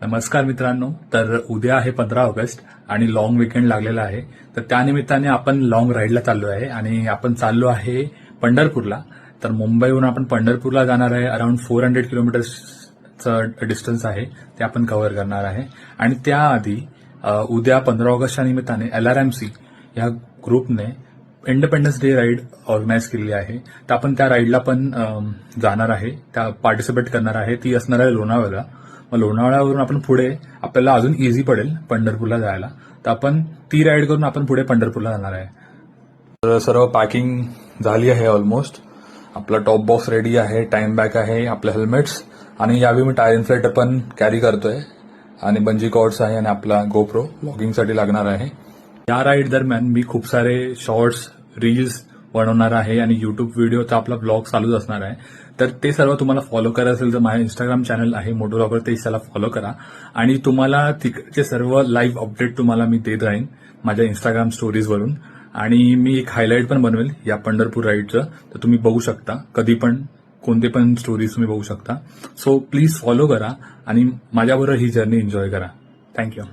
नमस्कार मित्रांनो. तर उद्या आहे 15 ऑगस्ट आणि लॉंग विकेंड लागलेला आहे. तर त्यानिमित्ताने आपण लॉंग राईडला चाललो आहे आणि आपण चाललो आहे पंढरपूरला. तर मुंबईहून आपण पंढरपूरला जाणार आहे. अराउंड 400 किलोमीटर्सचं डिस्टन्स आहे, ते आपण कव्हर करणार आहे. आणि त्याआधी उद्या 15 ऑगस्टच्या निमित्ताने LRMC या ग्रुपने इंडिपेंडन्स डे राईड ऑर्गनाईज केली आहे. तर आपण त्या राईडला पण जाणार आहे, त्या पार्टिसिपेट करणार आहे. ती असणार आहे लोणावळ्याला. मग लोणावळ्यावरून आपण पुढे आपल्याला अजून इझी पडेल पंढरपूरला जायला. तर आपण ती राईड करून आपण पुढे पंढरपूरला जाणार आहे. तर सर्व पॅकिंग झाली आहे ऑलमोस्ट. आपला टॉप बॉक्स रेडी आहे, टाइम बॅग आहे, आपले हेल्मेट्स आणि यावेळी मी टायर इन्फ्लेटर पण कॅरी करतोय आणि बंजी कॉर्ड्स आहे आणि आपला गोप्रो व्लॉगिंगसाठी लागणार आहे. या राईड दरम्यान मी खूप सारे शॉर्ट्स, रील्स बनवणार आहे आणि युट्यूब व्हिडिओचा आपला ब्लॉग चालूच असणार आहे. तर ते सर्व तुम्हाला फॉलो करायचं असेल तर माझं इंस्टाग्राम चॅनल आहे मोटो ब्लॉगर, ते त्याला फॉलो करा आणि तुम्हाला तिकडचे सर्व लाईव्ह अपडेट तुम्हाला मी देत राहीन माझ्या इंस्टाग्राम स्टोरीजवरून. आणि मी एक हायलाईट पण बनवेल या पंढरपूर राईडचं, तर तुम्ही बघू शकता कधी पण, कोणते पण स्टोरीज तुम्ही बघू शकता. सो प्लीज फॉलो करा आणि माझ्याबरोबर ही जर्नी एन्जॉय करा. थँक्यू.